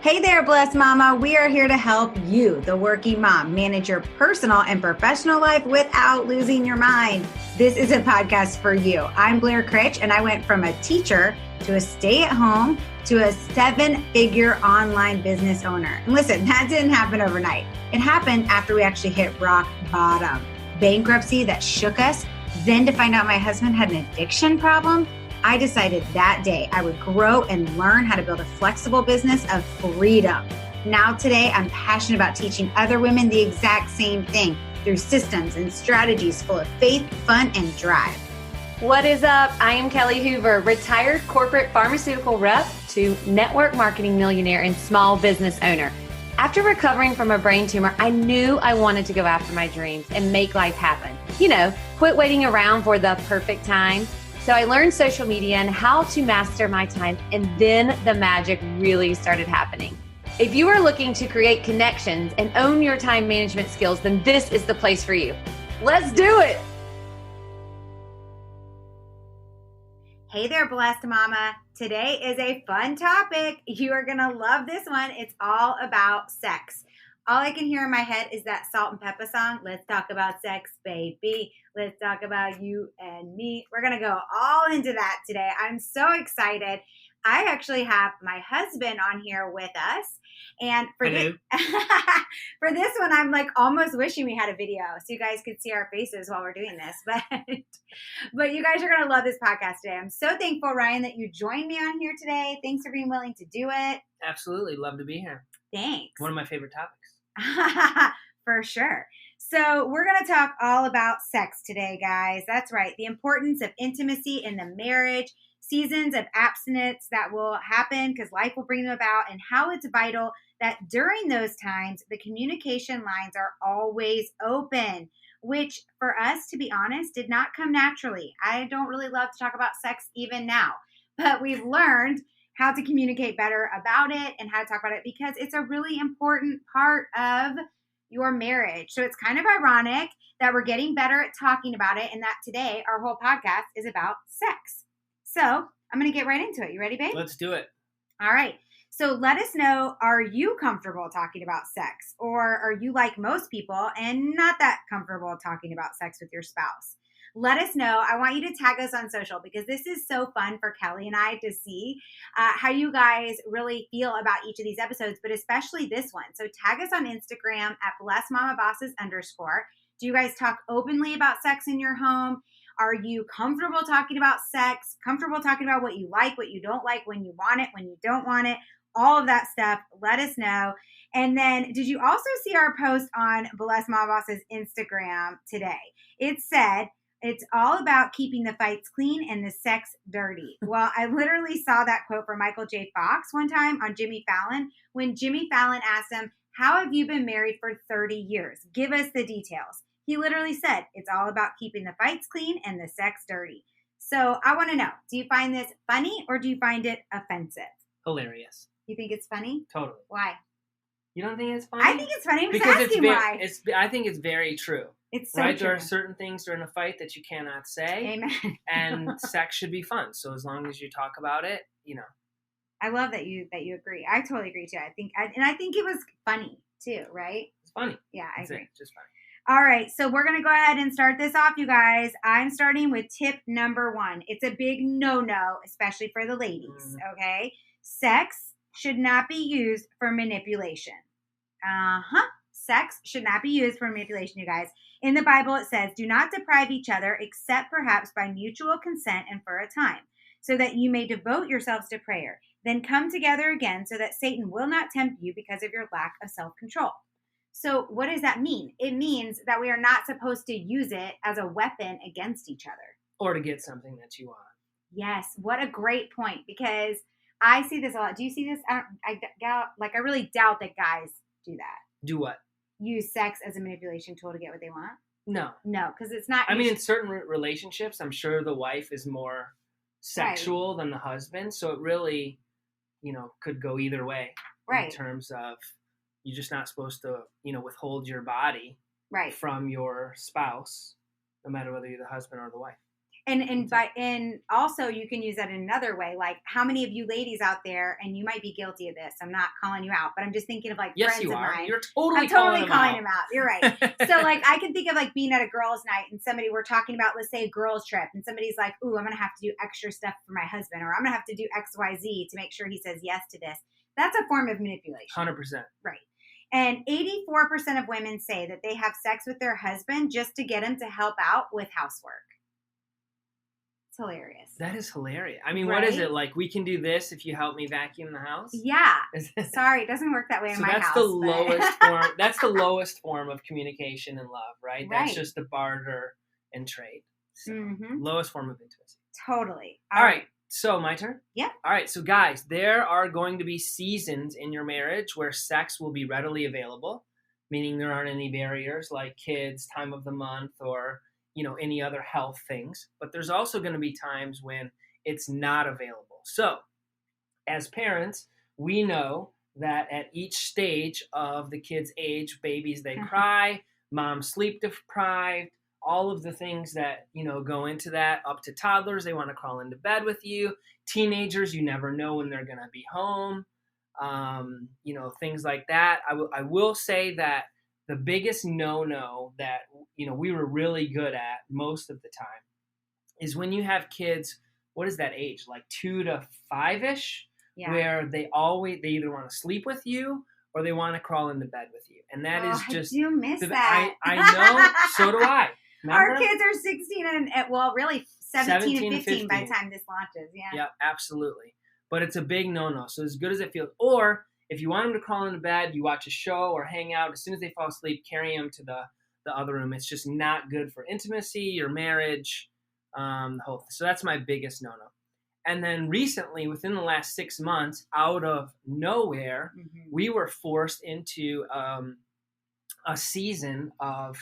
Hey there, blessed mama. We are here to help you, the working mom, manage your personal and professional life without losing your mind. This is a podcast for you. I'm Blair Critch, and I went from a teacher to a stay-at-home to a 7-figure online business owner. And listen, that didn't happen overnight. It happened after we actually hit rock bottom. Bankruptcy that shook us. Then to find out my husband had an addiction problem, I decided that day I would grow and learn how to build a flexible business of freedom. Now today, I'm passionate about teaching other women the exact same thing through systems and strategies full of faith, fun, and drive. What is up? I am Kelly Hoover, retired corporate pharmaceutical rep to network marketing millionaire and small business owner. After recovering from a brain tumor, I knew I wanted to go after my dreams and make life happen. Quit waiting around for the perfect time. So I learned social media and how to master my time, and then the magic really started happening. If you are looking to create connections and own your time management skills, then this is the place for you. Let's do it. Hey there, blessed mama. Today is a fun topic. You are going to love this one. It's all about sex. All I can hear in my head is that Salt and Pepper song. Let's talk about sex, baby. Let's talk about you and me. We're going to go all into that today. I'm so excited. I actually have my husband on here with us. And for this one, I'm like almost wishing we had a video so you guys could see our faces while we're doing this. But you guys are going to love this podcast today. I'm so thankful, Ryan, that you joined me on here today. Thanks for being willing to do it. Absolutely. Love to be here. Thanks. One of my favorite topics. For sure. So we're going to talk all about sex today, guys. That's right. The importance of intimacy in the marriage, seasons of abstinence that will happen because life will bring them about, and how it's vital that during those times, the communication lines are always open, which for us, to be honest, did not come naturally. I don't really love to talk about sex even now, but we've learned how to communicate better about it and how to talk about it because it's a really important part of your marriage. So it's kind of ironic that we're getting better at talking about it and that today our whole podcast is about sex. So I'm going to get right into it. You ready, babe? Let's do it. All right. So let us know, are you comfortable talking about sex, or are you like most people and not that comfortable talking about sex with your spouse? Let us know. I want you to tag us on social because this is so fun for Kelly and I to see how you guys really feel about each of these episodes, but especially this one. So tag us on Instagram at blessmamabosses_. Do you guys talk openly about sex in your home? Are you comfortable talking about sex? Comfortable talking about what you like, what you don't like, when you want it, when you don't want it? All of that stuff. Let us know. And then did you also see our post on Blessed Mama Boss's Instagram today? It said, it's all about keeping the fights clean and the sex dirty. Well, I literally saw that quote from Michael J. Fox one time on Jimmy Fallon when Jimmy Fallon asked him, how have you been married for 30 years? Give us the details. He literally said, it's all about keeping the fights clean and the sex dirty. So I want to know, do you find this funny or do you find it offensive? Hilarious. You think it's funny? Totally. Why? You don't think it's funny? I think it's funny. I'm just because asking why. I think it's very true. It's so right? true. There are certain things during a fight that you cannot say. Amen. And sex should be fun. So as long as you talk about it, I love that you agree. I totally agree too. I think it was funny too, right? It's funny. Yeah, I agree. Just funny. All right, so we're going to go ahead and start this off, you guys. I'm starting with tip number 1. It's a big no-no, especially for the ladies, okay? Sex should not be used for manipulation. Sex should not be used for manipulation, you guys. In the Bible, it says, do not deprive each other except perhaps by mutual consent and for a time, so that you may devote yourselves to prayer. Then come together again so that Satan will not tempt you because of your lack of self-control. So what does that mean? It means that we are not supposed to use it as a weapon against each other. Or to get something that you want. Yes, what a great point, because I see this a lot. Do you see this? I really doubt that guys do that. Do what? Use sex as a manipulation tool to get what they want? No. No, because it's not. I mean, in certain relationships, I'm sure the wife is more sexual than the husband. So it really, could go either way. Right. In terms of you're just not supposed to, withhold your body right. from your spouse, no matter whether you're the husband or the wife. And also you can use that in another way. Like, how many of you ladies out there, and you might be guilty of this, I'm not calling you out, but I'm just thinking of like Yes, friends you of are. mine. You're totally I'm totally calling them them out. You're right. So like I can think of like being at a girls' night and we're talking about, let's say, a girls' trip, and somebody's like, ooh, I'm gonna have to do extra stuff for my husband, or I'm gonna have to do XYZ to make sure he says yes to this. That's a form of manipulation. 100%. Right. And 84% of women say that they have sex with their husband just to get him to help out with housework. It's hilarious. That is hilarious. I mean, Right? what is it like? We can do this if you help me vacuum the house. Yeah. Sorry, it doesn't work that way in my house. So that's the lowest form. That's the lowest form of communication and love, right? That's just the barter and trade. So, lowest form of intimacy. Totally. All right. So my turn? Yeah. All right. So guys, there are going to be seasons in your marriage where sex will be readily available, meaning there aren't any barriers like kids, time of the month, or any other health things. But there's also going to be times when it's not available. So as parents, we know that at each stage of the kid's age, babies, they cry, mom's sleep deprived, all of the things that, go into that, up to toddlers, they want to crawl into bed with you. Teenagers, you never know when they're going to be home. Things like that. I will say that the biggest no-no that, we were really good at most of the time is when you have kids, what is that age? Like 2 to 5-ish, where they either want to sleep with you or they want to crawl into bed with you. And that is just... I do miss that. I know, so do I. Remember? Our kids are 16 and, really 17 and 15 by the time this launches. Yeah. Yeah, absolutely. But it's a big no-no. So as good as it feels, or if you want them to crawl into bed, you watch a show or hang out. As soon as they fall asleep, carry them to the other room. It's just not good for intimacy, your marriage, the whole thing. So that's my biggest no-no. And then recently, within the last 6 months, out of nowhere, we were forced into a season of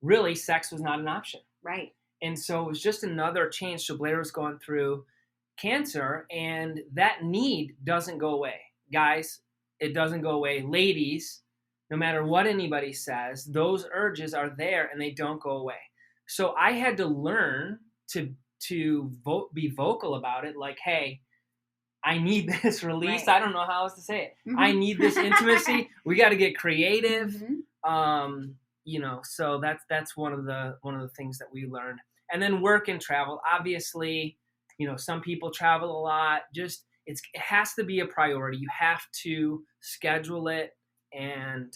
really sex was not an option. Right. And so it was just another change. So Blair was going through cancer, and that need doesn't go away. Guys, it doesn't go away. Ladies, no matter what anybody says, those urges are there and they don't go away. So I had to learn to be vocal about it. Like, hey, I need this release. Right. I don't know how else to say it. I need this intimacy. We got to get creative. So that's one of the things that we learned. And then work and travel. Obviously, some people travel a lot. Just it has to be a priority. You have to schedule it and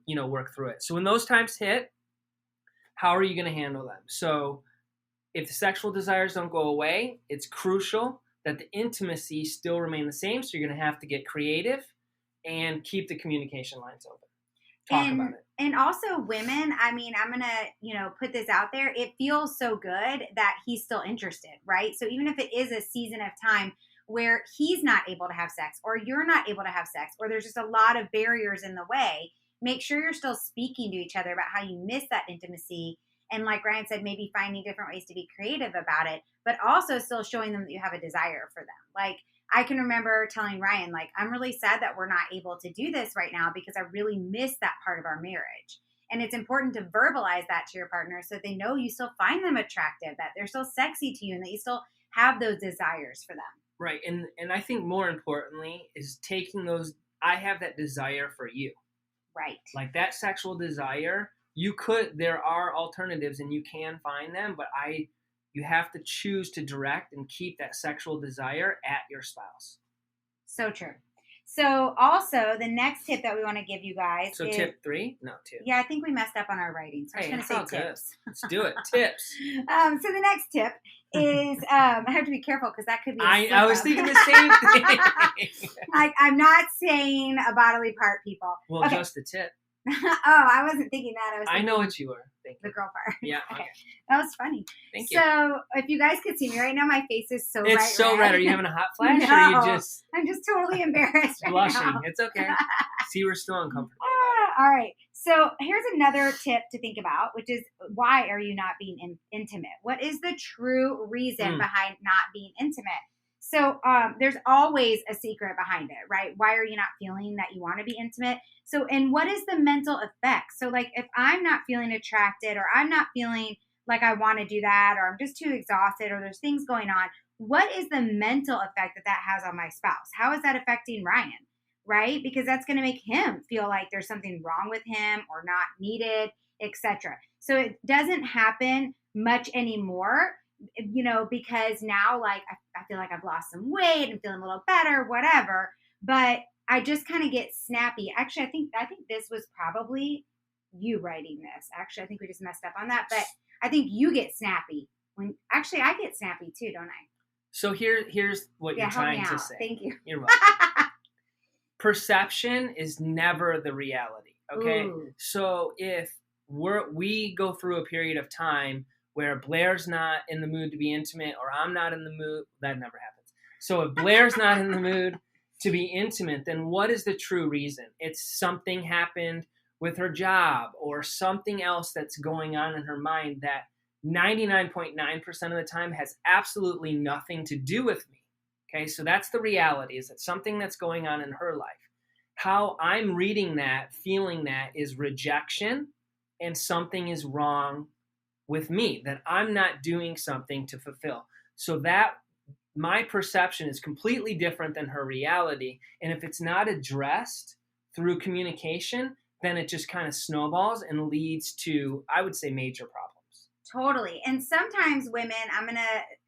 work through it. So when those times hit, how are you going to handle them? So if the sexual desires don't go away, it's crucial that the intimacy still remain the same. So you're going to have to get creative and keep the communication lines open. Talk about it. And also women, I mean, I'm going to, put this out there. It feels so good that he's still interested, right? So even if it is a season of time where he's not able to have sex or you're not able to have sex or there's just a lot of barriers in the way, make sure you're still speaking to each other about how you miss that intimacy. And like Ryan said, maybe finding different ways to be creative about it, but also still showing them that you have a desire for them. Like, I can remember telling Ryan, like, I'm really sad that we're not able to do this right now because I really miss that part of our marriage. And it's important to verbalize that to your partner so they know you still find them attractive, that they're still sexy to you, and that you still have those desires for them. Right. And I think more importantly is taking those, I have that desire for you. Right. Like that sexual desire, there are alternatives and you can find them, but you have to choose to direct and keep that sexual desire at your spouse. So true. So also the next tip that we want to give you guys is... tip 3? No, 2. Yeah, I think we messed up on our writing. So I'm just going to say tips. Let's do it. Tips. So the next tip is, I have to be careful because that could be I was thinking the same thing. I'm not saying a bodily part, people. Well, okay. Just a tip. I wasn't thinking that. I know what you were thinking. The girl part. Yeah. Okay. That was funny. Thank you. So if you guys could see me right now, my face is so red. It's so red. Are you having a hot flash? No, or are you just... I'm just totally embarrassed right blushing. now. It's okay. See, we're still uncomfortable. All right. So here's another tip to think about, which is why are you not being intimate? What is the true reason behind not being intimate? So there's always a secret behind it, right? Why are you not feeling that you want to be intimate? So, and what is the mental effect? So like if I'm not feeling attracted or I'm not feeling like I want to do that, or I'm just too exhausted, or there's things going on. What is the mental effect that that has on my spouse? How is that affecting Ryan? Right? Because that's going to make him feel like there's something wrong with him or not needed, etc. So it doesn't happen much anymore, because now like I feel like I've lost some weight and feeling a little better, whatever. But I just kind of get snappy. Actually, I think this was probably you writing this. Actually, I think we just messed up on that. But I think you get snappy when actually I get snappy too, don't I? So here's what you're trying to say. Thank you. You're welcome. Perception is never the reality. Okay. Ooh. So if we go through a period of time where Blair's not in the mood to be intimate, or I'm not in the mood, that never happens. So if Blair's not in the mood to be intimate, then what is the true reason? It's something happened with her job or something else that's going on in her mind that 99.9% of the time has absolutely nothing to do with me. Okay, so that's the reality, is that something that's going on in her life. How I'm reading that, feeling that, is rejection, and something is wrong with me, that I'm not doing something to fulfill. So that my perception is completely different than her reality. And if it's not addressed through communication, then it just kind of snowballs and leads to, I would say, major problems. Totally. And sometimes women,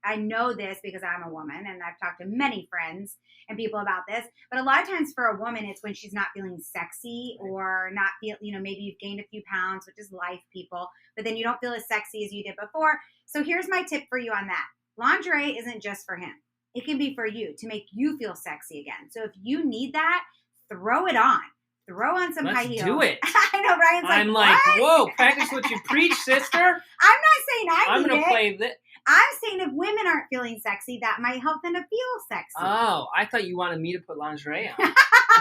I know this because I'm a woman and I've talked to many friends and people about this, but a lot of times for a woman, it's when she's not feeling sexy or not maybe you've gained a few pounds, which is life, people, but then you don't feel as sexy as you did before. So here's my tip for you on that. Lingerie isn't just for him. It can be for you to make you feel sexy again. So if you need that, throw it on. Throw on some high heels. Let's do it. I know, Ryan's like, I'm like, whoa, practice what you preach, sister. I'm not saying I'm going to play this. I'm saying if women aren't feeling sexy, that might help them to feel sexy. Oh, I thought you wanted me to put lingerie on.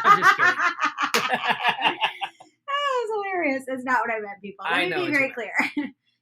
I'm just kidding. That was hilarious. That's not what I meant, people. Let me be very clear.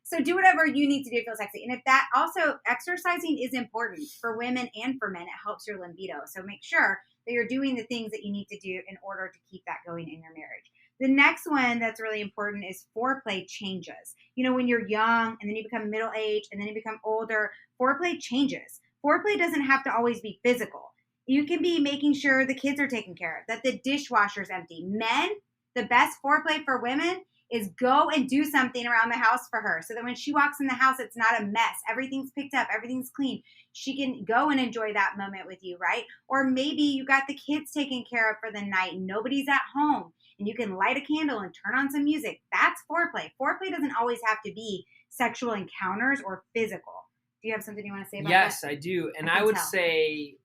So do whatever you need to do to feel sexy. And if that also, exercising is important for women and for men. It helps your libido. So make sure that you're doing the things that you need to do in order to keep that going in your marriage. The next one that's really important is foreplay changes. When you're young and then you become middle-aged and then you become older, foreplay changes. Foreplay doesn't have to always be physical. You can be making sure the kids are taken care of, that the dishwasher's empty. Men, the best foreplay for women is go and do something around the house for her so that when she walks in the house, it's not a mess. Everything's picked up. Everything's clean. She can go and enjoy that moment with you, right? Or maybe you got the kids taken care of for the night and nobody's at home and you can light a candle and turn on some music. That's foreplay. Foreplay doesn't always have to be sexual encounters or physical. Do you have something you want to say about that? Yes, I do. And I would say,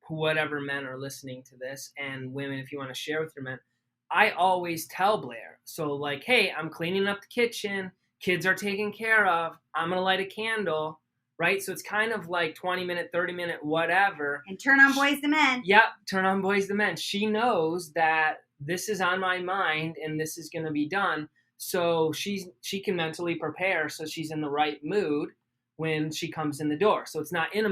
whatever men are listening to this, and women, if you want to share with your men, I always tell Blair, so like, hey, I'm cleaning up the kitchen, kids are taken care of, I'm going to light a candle, right? So it's kind of like 20-minute, 30-minute, whatever. And turn on Boys to Men. Yep, turn on Boys to Men. She knows that this is on my mind and this is going to be done. So she can mentally prepare so she's in the right mood when she comes in the door. So it's not in the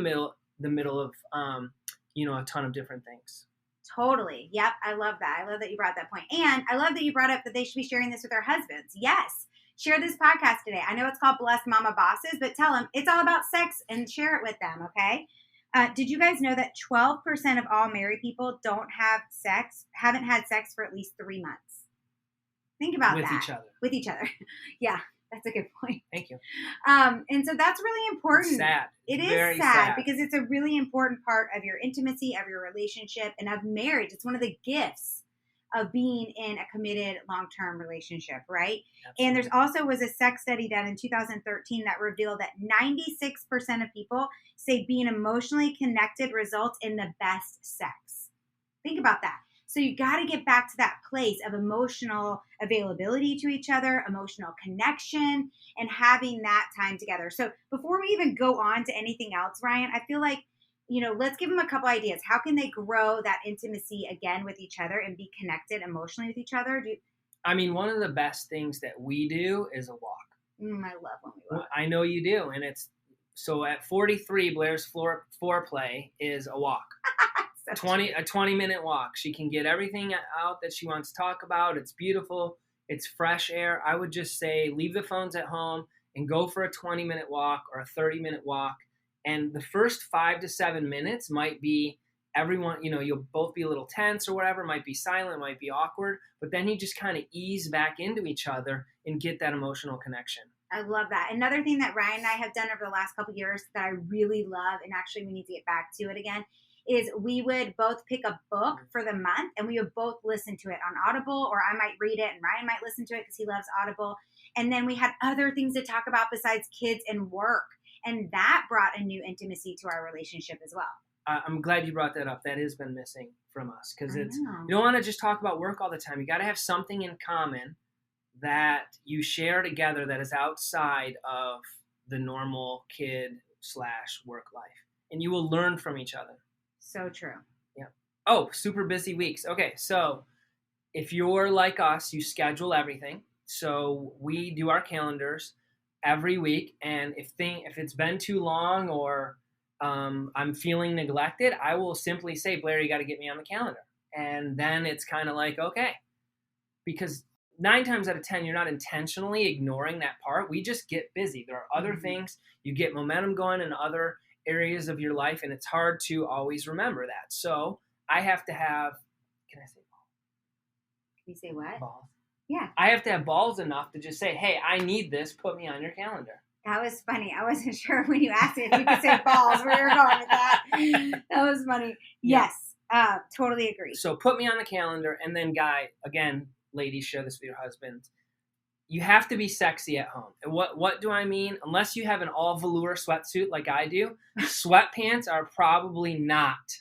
middle of, a ton of different things. Totally. Yep. I love that. I love that you brought that point. And I love that you brought up that they should be sharing this with their husbands. Yes. Share this podcast today. I know it's called Blessed Mama Bosses, but tell them it's all about sex and share it with them. Okay. Did you guys know that 12% of all married people haven't had sex for at least 3 months? Think about that. With each other. Yeah. That's a good point. Thank you. And so that's really important. It's sad. It is very sad because it's a really important part of your intimacy, of your relationship, and of marriage. It's one of the gifts of being in a committed long-term relationship, right? Absolutely. And there's also was a sex study done in 2013 that revealed that 96% of people say being emotionally connected results in the best sex. Think about that. So you got to get back to that place of emotional availability to each other, emotional connection, and having that time together. So before we even go on to anything else, Ryan, I feel like, let's give them a couple ideas. How can they grow that intimacy again with each other and be connected emotionally with each other? One of the best things that we do is a walk. I love when we walk. I know you do. And so at 43, Blair's foreplay is a walk. A 20-minute walk. She can get everything out that she wants to talk about. It's beautiful. It's fresh air. I would just say leave the phones at home and go for a 20-minute walk or a 30-minute walk. And the first 5 to 7 minutes might be everyone, you'll both be a little tense or whatever, might be silent, might be awkward, but then you just kind of ease back into each other and get that emotional connection. I love that. Another thing that Ryan and I have done over the last couple of years that I really love, and actually we need to get back to it again, is we would both pick a book for the month and we would both listen to it on Audible, or I might read it and Ryan might listen to it because he loves Audible. And then we had other things to talk about besides kids and work. And that brought a new intimacy to our relationship as well. I'm glad you brought that up. That has been missing from us because you don't want to just talk about work all the time. You got to have something in common that you share together that is outside of the normal kid/work life. And you will learn from each other. So true. Yeah. Oh, super busy weeks. Okay, so if you're like us, you schedule everything. So we do our calendars every week. And if it's been too long or I'm feeling neglected, I will simply say, Blair, you got to get me on the calendar. And then it's kind of like, okay, because 9 times out of 10, you're not intentionally ignoring that part. We just get busy. There are other things. You get momentum going in other areas of your life, and it's hard to always remember that. So I have to have, can I say balls? Can you say what? Balls. Yeah. I have to have balls enough to just say, hey, I need this. Put me on your calendar. That was funny. I wasn't sure when you asked it if we could say balls where you're going with that. That was funny. Yes. Totally agree. So put me on the calendar. And then again, ladies, share this with your husbands. You have to be sexy at home. And what do I mean? Unless you have an all velour sweatsuit like I do, sweatpants are probably not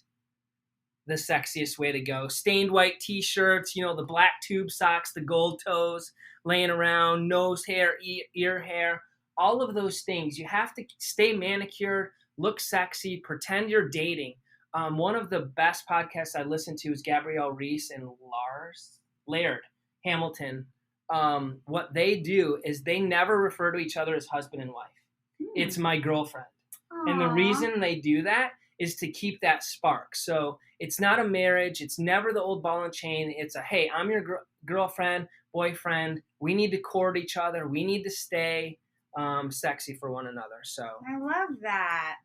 the sexiest way to go. Stained white t-shirts, the black tube socks, the gold toes laying around, nose hair, ear hair, all of those things. You have to stay manicured, look sexy, pretend you're dating. One of the best podcasts I listened to is Gabrielle Reese and Laird Hamilton. What they do is they never refer to each other as husband and wife. It's my girlfriend. Aww. And the reason they do that is to keep that spark. So it's not a marriage. It's never the old ball and chain. It's hey, I'm your girlfriend, boyfriend. We need to court each other. We need to stay sexy for one another. So I love that.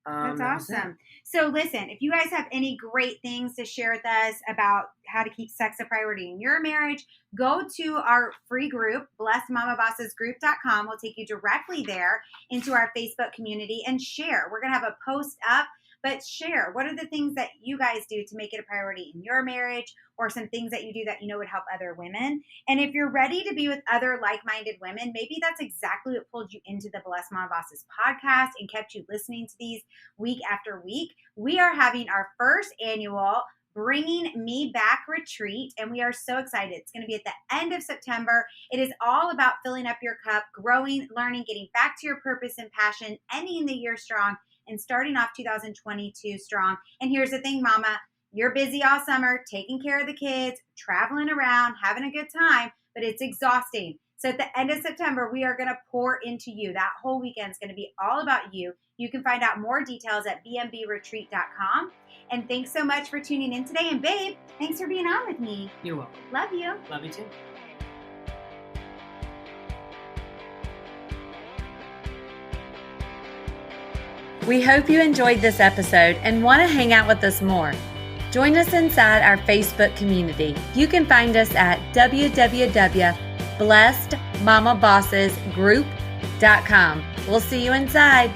That's awesome. So listen, if you guys have any great things to share with us about how to keep sex a priority in your marriage, go to our free group, blessedmamabossesgroup.com. We'll take you directly there into our Facebook community and share. We're going to have a post up, but share. What are the things that you guys do to make it a priority in your marriage, or some things that you do that you know would help other women? And if you're ready to be with other like-minded women, maybe that's exactly what pulled you into the Blessed Mama Bosses podcast and kept you listening to these week after week. We are having our first annual Bringing Me Back retreat, and we are so excited. It's going to be at the end of September. It is all about filling up your cup, growing, learning, getting back to your purpose and passion, ending the year strong, and starting off 2022 strong. And here's the thing, Mama, you're busy all summer, taking care of the kids, traveling around, having a good time, but it's exhausting. So at the end of September, we are going to pour into you. That whole weekend is going to be all about you. You can find out more details at bmbretreat.com. And thanks so much for tuning in today. And babe, thanks for being on with me. You're welcome. Love you. Love you too. We hope you enjoyed this episode and want to hang out with us more. Join us inside our Facebook community. You can find us at www.blessedmamabossesgroup.com. We'll see you inside.